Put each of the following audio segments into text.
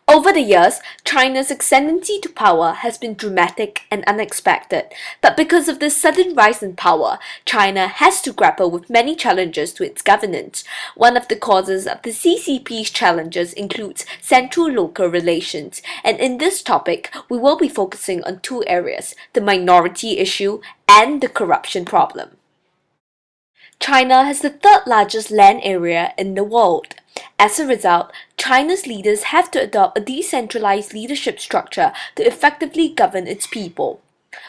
Over the years, China's ascendancy to power has been dramatic and unexpected, but because of this sudden rise in power, China has to grapple with many challenges to its governance. One of the causes of the CCP's challenges includes central-local relations, and in this topic, we will be focusing on two areas, the minority issue and the corruption problem. China has the third largest land area in the world. As a result, China's leaders have to adopt a decentralized leadership structure to effectively govern its people.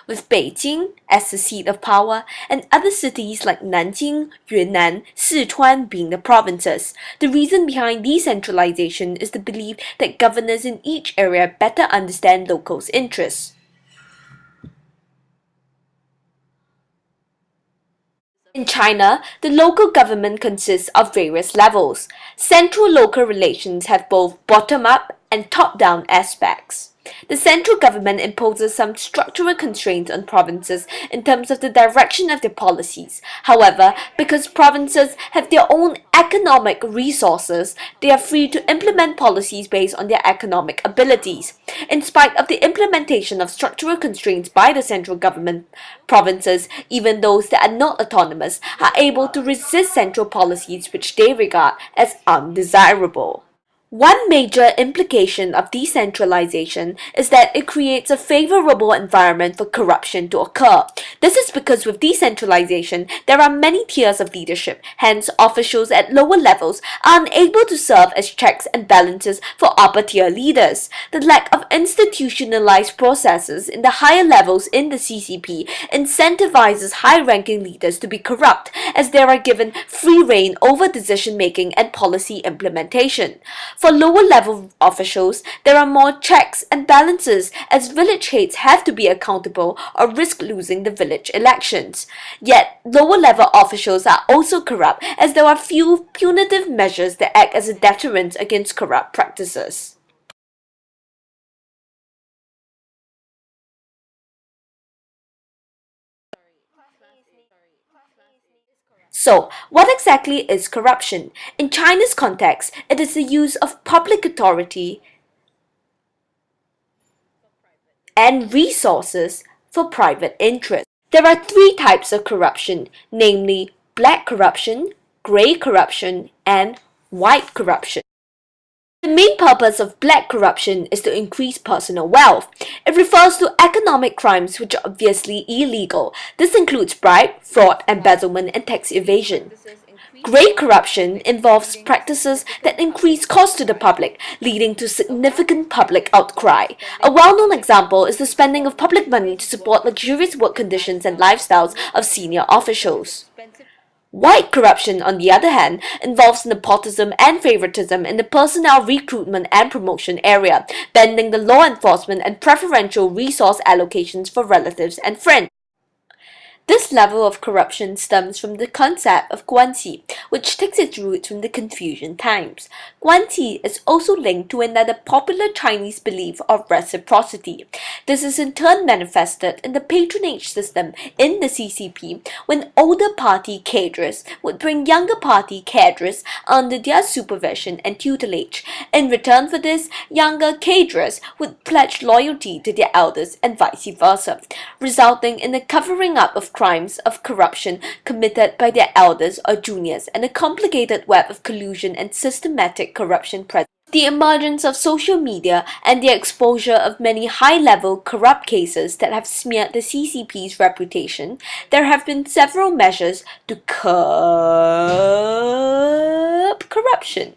With Beijing as the seat of power and other cities like Nanjing, Yunnan, Sichuan being the provinces, the reason behind decentralization is the belief that governors in each area better understand locals' interests. In China, the local government consists of various levels. Central-local relations have both bottom-up and top-down aspects. The central government imposes some structural constraints on provinces in terms of the direction of their policies. However, because provinces have their own economic resources, they are free to implement policies based on their economic abilities. In spite of the implementation of structural constraints by the central government, provinces, even those that are not autonomous, are able to resist central policies which they regard as undesirable. One major implication of decentralization is that it creates a favorable environment for corruption to occur. This is because with decentralization, there are many tiers of leadership, hence officials at lower levels are unable to serve as checks and balances for upper tier leaders. The lack of institutionalized processes in the higher levels in the CCP incentivizes high-ranking leaders to be corrupt, as they are given free rein over decision-making and policy implementation. For lower level officials, there are more checks and balances as village heads have to be accountable or risk losing the village elections. Yet, lower level officials are also corrupt as there are few punitive measures that act as a deterrent against corrupt practices. So, what exactly is corruption? In China's context, it is the use of public authority and resources for private interest. There are three types of corruption, namely black corruption, grey corruption, and white corruption. The main purpose of black corruption is to increase personal wealth. It refers to economic crimes which are obviously illegal. This includes bribe, fraud, embezzlement, and tax evasion. Grey corruption involves practices that increase costs to the public, leading to significant public outcry. A well-known example is the spending of public money to support luxurious work conditions and lifestyles of senior officials. White corruption, on the other hand, involves nepotism and favoritism in the personnel recruitment and promotion area, bending the law enforcement and preferential resource allocations for relatives and friends. This level of corruption stems from the concept of guanxi, which takes its roots from the Confucian times. Guanxi is also linked to another popular Chinese belief of reciprocity. This is in turn manifested in the patronage system in the CCP, when older party cadres would bring younger party cadres under their supervision and tutelage. In return for this, younger cadres would pledge loyalty to their elders and vice versa, resulting in the covering up of crimes of corruption committed by their elders or juniors and a complicated web of collusion and systematic corruption present. The emergence of social media and the exposure of many high-level corrupt cases that have smeared the CCP's reputation, there have been several measures to curb corruption.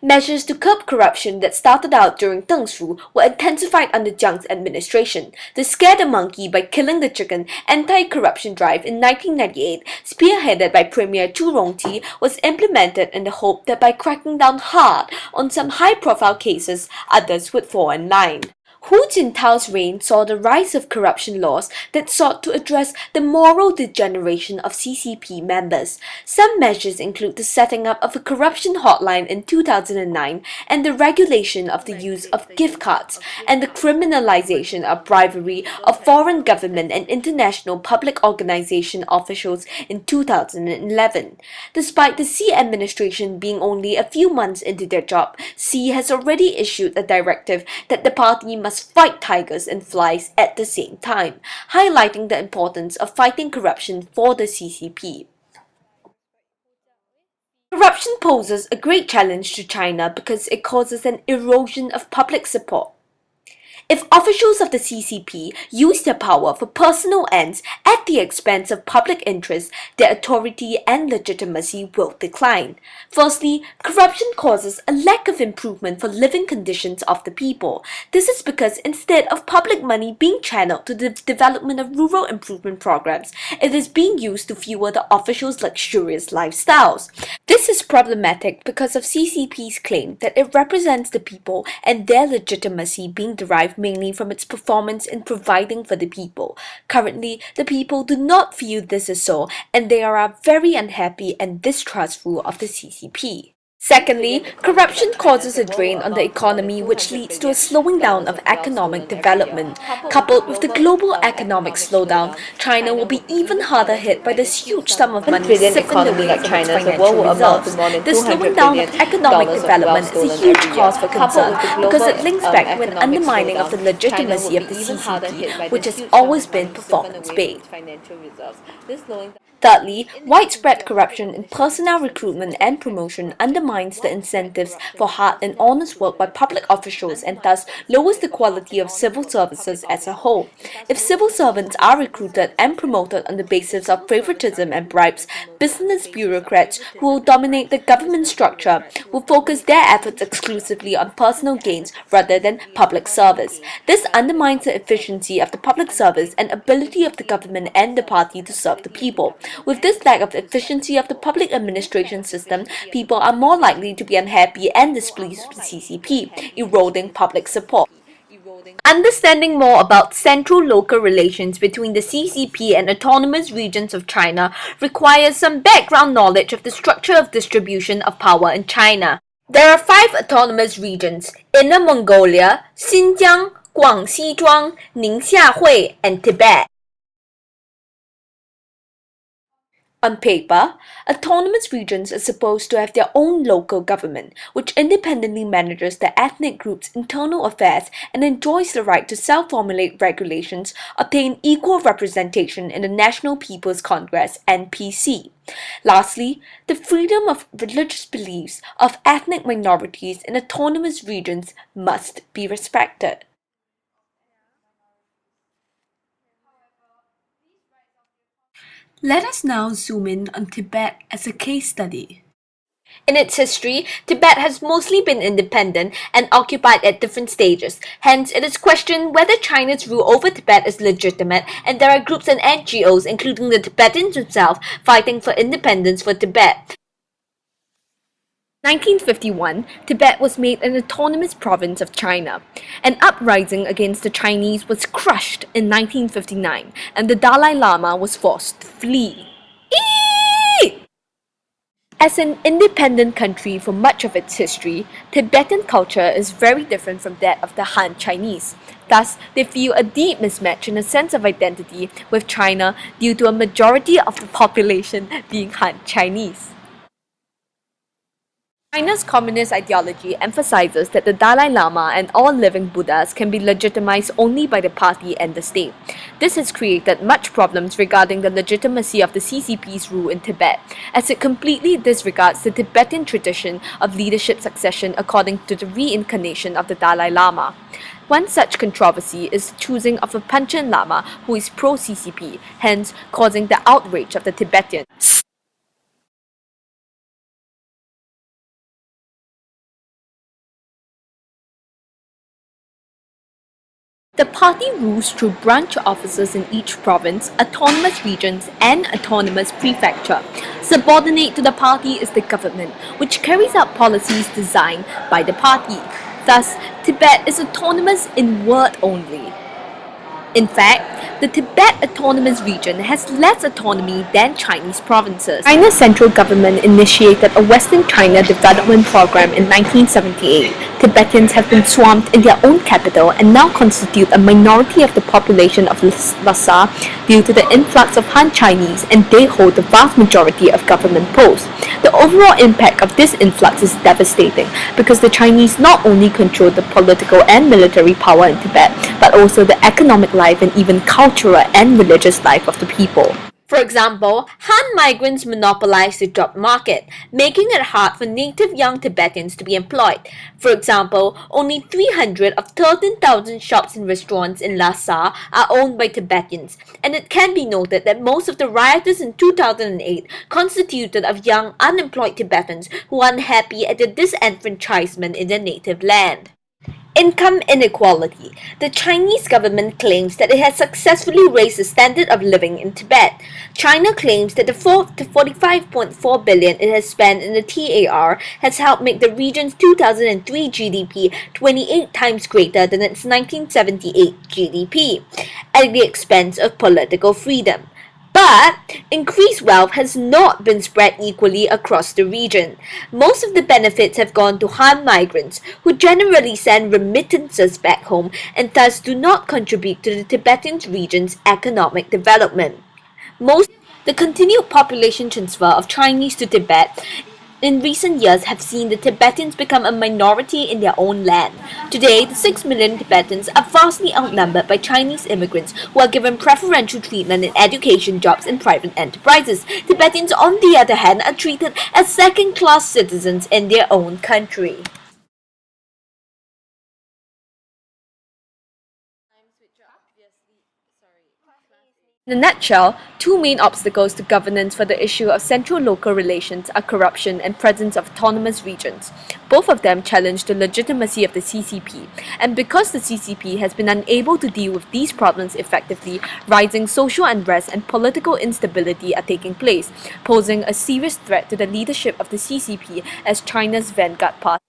Measures to curb corruption that started out during Deng's rule were intensified under Jiang's administration. The scare the monkey by killing the chicken anti-corruption drive in 1998, spearheaded by Premier Zhu Rongji, was implemented in the hope that by cracking down hard on some high-profile cases, others would fall in line. Hu Jintao's reign saw the rise of corruption laws that sought to address the moral degeneration of CCP members. Some measures include the setting up of a corruption hotline in 2009 and the regulation of the use of gift cards and the criminalization of bribery of foreign government and international public organization officials in 2011. Despite the Xi administration being only a few months into their job, Xi has already issued a directive that the party must fight tigers and flies at the same time, highlighting the importance of fighting corruption for the CCP. Corruption poses a great challenge to China because it causes an erosion of public support. If officials of the CCP use their power for personal ends at the expense of public interest, their authority and legitimacy will decline. Firstly, corruption causes a lack of improvement for living conditions of the people. This is because instead of public money being channeled to the development of rural improvement programs, it is being used to fuel the officials' luxurious lifestyles. This is problematic because of CCP's claim that it represents the people and their legitimacy being derived mainly from its performance in providing for the people. Currently, the people do not feel this is so, and they are very unhappy and distrustful of the CCP. Secondly, corruption causes a drain on the economy which leads to a slowing down of economic development. Coupled with the global economic slowdown, China will be even harder hit by this huge sum of money siphoned away from its financial reserves. This slowing down of economic development is a huge cause for concern because it links back to an undermining of the legitimacy of the CCP, which has always been performance-based. Thirdly, widespread corruption in personnel recruitment and promotion undermines the incentives for hard and honest work by public officials and thus lowers the quality of civil services as a whole. If civil servants are recruited and promoted on the basis of favoritism and bribes, business bureaucrats who will dominate the government structure will focus their efforts exclusively on personal gains rather than public service. This undermines the efficiency of the public service and ability of the government and the party to serve the people. With this lack of efficiency of the public administration system, people are more likely to be unhappy and displeased with the CCP, eroding public support. Understanding more about central-local relations between the CCP and autonomous regions of China requires some background knowledge of the structure of distribution of power in China. There are 5 autonomous regions: Inner Mongolia, Xinjiang, Guangxi Zhuang, Ningxia Hui, and Tibet. On paper, autonomous regions are supposed to have their own local government, which independently manages the ethnic group's internal affairs and enjoys the right to self-formulate regulations, obtain equal representation in the National People's Congress (NPC). Lastly, the freedom of religious beliefs of ethnic minorities in autonomous regions must be respected. Let us now zoom in on Tibet as a case study. In its history, Tibet has mostly been independent and occupied at different stages. Hence, it is questioned whether China's rule over Tibet is legitimate, and there are groups and NGOs, including the Tibetans themselves, fighting for independence for Tibet. 1951, Tibet was made an autonomous province of China. An uprising against the Chinese was crushed in 1959, and the Dalai Lama was forced to flee. As an independent country for much of its history, Tibetan culture is very different from that of the Han Chinese. Thus, they feel a deep mismatch in a sense of identity with China due to a majority of the population being Han Chinese. China's communist ideology emphasizes that the Dalai Lama and all living Buddhas can be legitimized only by the party and the state. This has created much problems regarding the legitimacy of the CCP's rule in Tibet, as it completely disregards the Tibetan tradition of leadership succession according to the reincarnation of the Dalai Lama. One such controversy is the choosing of a Panchen Lama who is pro-CCP, hence causing the outrage of the Tibetans. The party rules through branch offices in each province, autonomous regions, and autonomous prefecture. Subordinate to the party is the government, which carries out policies designed by the party. Thus, Tibet is autonomous in word only. In fact, the Tibet Autonomous Region has less autonomy than Chinese provinces. China's central government initiated a Western China development program in 1978. Tibetans have been swamped in their own capital and now constitute a minority of the population of Lhasa due to the influx of Han Chinese, and they hold the vast majority of government posts. The overall impact of this influx is devastating because the Chinese not only control the political and military power in Tibet, but also the economic life and even cultural and religious life of the people. For example, Han migrants monopolize the job market, making it hard for native young Tibetans to be employed. For example, only 300 of 13,000 shops and restaurants in Lhasa are owned by Tibetans, and it can be noted that most of the rioters in 2008 constituted of young unemployed Tibetans who are unhappy at the disenfranchisement in their native land. Income inequality. The Chinese government claims that it has successfully raised the standard of living in Tibet. China claims that the 45.4 billion it has spent in the TAR has helped make the region's 2003 GDP 28 times greater than its 1978 GDP, at the expense of political freedom. But increased wealth has not been spread equally across the region. Most of the benefits have gone to Han migrants, who generally send remittances back home and thus do not contribute to the Tibetan region's economic development. The continued population transfer of Chinese to Tibet in recent years have seen the Tibetans become a minority in their own land. Today, the 6 million Tibetans are vastly outnumbered by Chinese immigrants who are given preferential treatment in education, jobs, and private enterprises. Tibetans, on the other hand, are treated as second-class citizens in their own country. In a nutshell, two main obstacles to governance for the issue of central-local relations are corruption and presence of autonomous regions. Both of them challenge the legitimacy of the CCP, and because the CCP has been unable to deal with these problems effectively, rising social unrest and political instability are taking place, posing a serious threat to the leadership of the CCP as China's vanguard party.